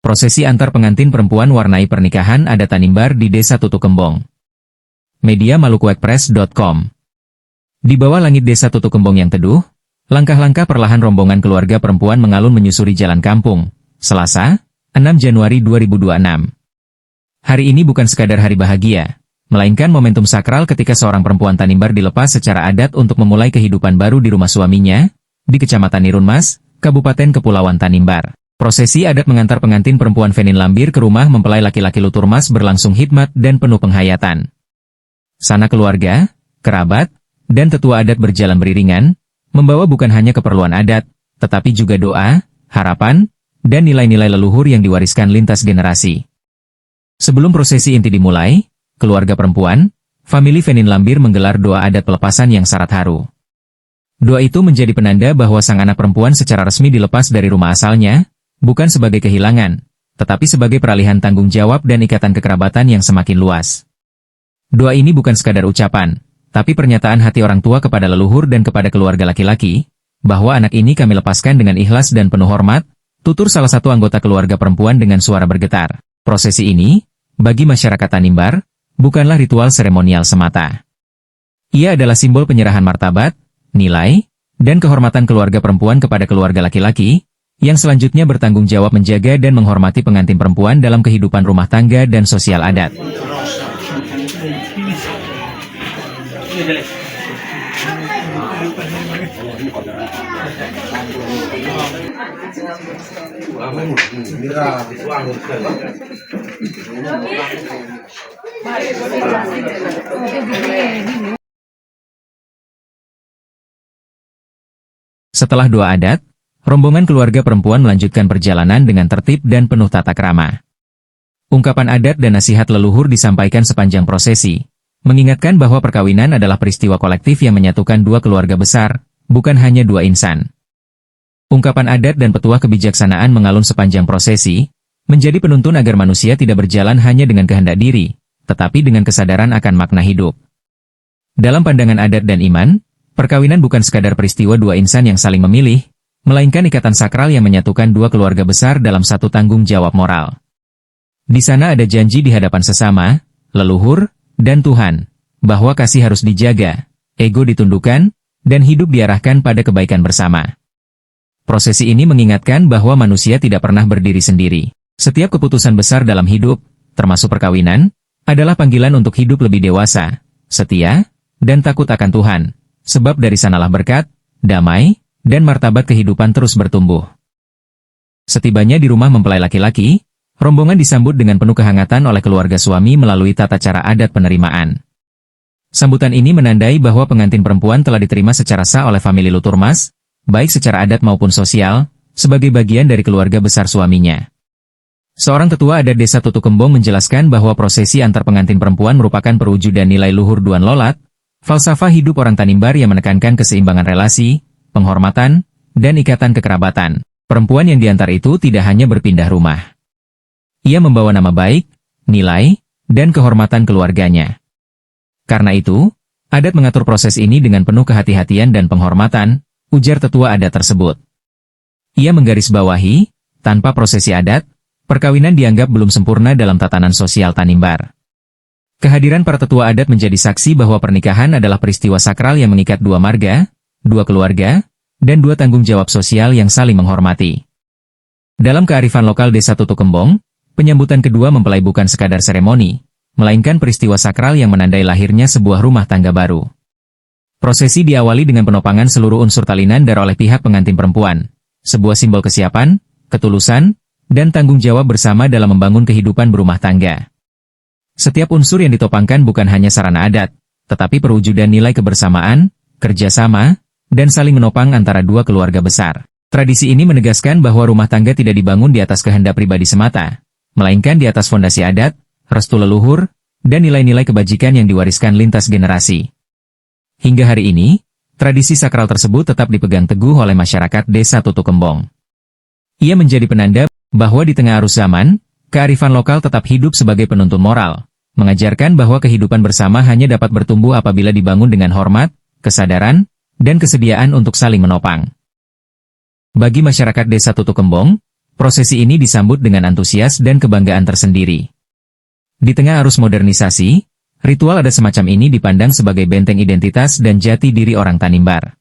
Prosesi antar pengantin perempuan warnai pernikahan adat Tanimbar di Desa Tutukembong. Media malukuexpress.com. Di bawah langit Desa Tutukembong yang teduh, langkah-langkah perlahan rombongan keluarga perempuan mengalun menyusuri jalan kampung. Selasa, 6 Januari 2026. Hari ini bukan sekadar hari bahagia, melainkan momentum sakral ketika seorang perempuan Tanimbar dilepas secara adat untuk memulai kehidupan baru di rumah suaminya, di Kecamatan Nirunmas, Kabupaten Kepulauan Tanimbar. Prosesi adat mengantar pengantin perempuan Fenin Lambir ke rumah mempelai laki-laki Luturmas berlangsung hikmat dan penuh penghayatan. Sana keluarga, kerabat, dan tetua adat berjalan beriringan, membawa bukan hanya keperluan adat, tetapi juga doa, harapan, dan nilai-nilai leluhur yang diwariskan lintas generasi. Sebelum prosesi inti dimulai, keluarga perempuan, famili Fenin Lambir menggelar doa adat pelepasan yang syarat haru. Doa itu menjadi penanda bahwa sang anak perempuan secara resmi dilepas dari rumah asalnya, bukan sebagai kehilangan, tetapi sebagai peralihan tanggung jawab dan ikatan kekerabatan yang semakin luas. Doa ini bukan sekadar ucapan, tapi pernyataan hati orang tua kepada leluhur dan kepada keluarga laki-laki, bahwa anak ini kami lepaskan dengan ikhlas dan penuh hormat, tutur salah satu anggota keluarga perempuan dengan suara bergetar. Prosesi ini, bagi masyarakat Tanimbar, bukanlah ritual seremonial semata. Ia adalah simbol penyerahan martabat, nilai, dan kehormatan keluarga perempuan kepada keluarga laki-laki, yang selanjutnya bertanggung jawab menjaga dan menghormati pengantin perempuan dalam kehidupan rumah tangga dan sosial adat. Setelah doa adat, rombongan keluarga perempuan melanjutkan perjalanan dengan tertib dan penuh tata krama. Ungkapan adat dan nasihat leluhur disampaikan sepanjang prosesi, mengingatkan bahwa perkawinan adalah peristiwa kolektif yang menyatukan dua keluarga besar, bukan hanya dua insan. Ungkapan adat dan petuah kebijaksanaan mengalun sepanjang prosesi, menjadi penuntun agar manusia tidak berjalan hanya dengan kehendak diri, tetapi dengan kesadaran akan makna hidup. Dalam pandangan adat dan iman, perkawinan bukan sekadar peristiwa dua insan yang saling memilih, melainkan ikatan sakral yang menyatukan dua keluarga besar dalam satu tanggung jawab moral. Di sana ada janji di hadapan sesama, leluhur, dan Tuhan, bahwa kasih harus dijaga, ego ditundukkan, dan hidup diarahkan pada kebaikan bersama. Prosesi ini mengingatkan bahwa manusia tidak pernah berdiri sendiri. Setiap keputusan besar dalam hidup, termasuk perkawinan, adalah panggilan untuk hidup lebih dewasa, setia, dan takut akan Tuhan, sebab dari sanalah berkat, damai, dan martabat kehidupan terus bertumbuh. Setibanya di rumah mempelai laki-laki, rombongan disambut dengan penuh kehangatan oleh keluarga suami melalui tata cara adat penerimaan. Sambutan ini menandai bahwa pengantin perempuan telah diterima secara sah oleh famili Luturmas, baik secara adat maupun sosial, sebagai bagian dari keluarga besar suaminya. Seorang tetua adat Desa Tutukembong menjelaskan bahwa prosesi antar pengantin perempuan merupakan perwujudan nilai luhur Duan Lolat, falsafah hidup orang Tanimbar yang menekankan keseimbangan relasi, penghormatan, dan ikatan kekerabatan. Perempuan yang diantar itu tidak hanya berpindah rumah. Ia membawa nama baik, nilai, dan kehormatan keluarganya. Karena itu, adat mengatur proses ini dengan penuh kehati-hatian dan penghormatan, ujar tetua adat tersebut. Ia menggarisbawahi, tanpa prosesi adat, perkawinan dianggap belum sempurna dalam tatanan sosial Tanimbar. Kehadiran para tetua adat menjadi saksi bahwa pernikahan adalah peristiwa sakral yang mengikat dua marga, dua keluarga, dan dua tanggung jawab sosial yang saling menghormati. Dalam kearifan lokal Desa Tutukembong, penyambutan kedua mempelai bukan sekadar seremoni, melainkan peristiwa sakral yang menandai lahirnya sebuah rumah tangga baru. Prosesi diawali dengan penopangan seluruh unsur tali nandar oleh pihak pengantin perempuan, sebuah simbol kesiapan, ketulusan, dan tanggung jawab bersama dalam membangun kehidupan berumah tangga. Setiap unsur yang ditopangkan bukan hanya sarana adat, tetapi perwujudan nilai kebersamaan, kerjasama, dan saling menopang antara dua keluarga besar. Tradisi ini menegaskan bahwa rumah tangga tidak dibangun di atas kehendak pribadi semata, melainkan di atas fondasi adat, restu leluhur, dan nilai-nilai kebajikan yang diwariskan lintas generasi. Hingga hari ini, tradisi sakral tersebut tetap dipegang teguh oleh masyarakat Desa Tutukembong. Ia menjadi penanda bahwa di tengah arus zaman, kearifan lokal tetap hidup sebagai penuntun moral, mengajarkan bahwa kehidupan bersama hanya dapat bertumbuh apabila dibangun dengan hormat, kesadaran, dan kesediaan untuk saling menopang. Bagi masyarakat Desa Tutukembong, Prosesi ini disambut dengan antusias dan kebanggaan tersendiri. Di tengah arus modernisasi, ritual adat semacam ini dipandang sebagai benteng identitas dan jati diri orang Tanimbar.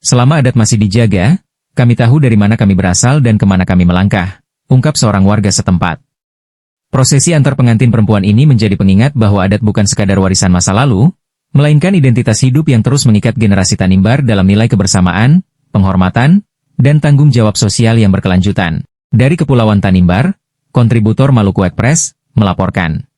Selama adat masih dijaga, kami tahu dari mana kami berasal dan kemana kami melangkah, ungkap seorang warga setempat. Prosesi antar pengantin perempuan ini menjadi pengingat bahwa adat bukan sekadar warisan masa lalu, melainkan identitas hidup yang terus mengikat generasi Tanimbar dalam nilai kebersamaan, penghormatan, dan tanggung jawab sosial yang berkelanjutan. Dari Kepulauan Tanimbar, kontributor Maluku Express melaporkan.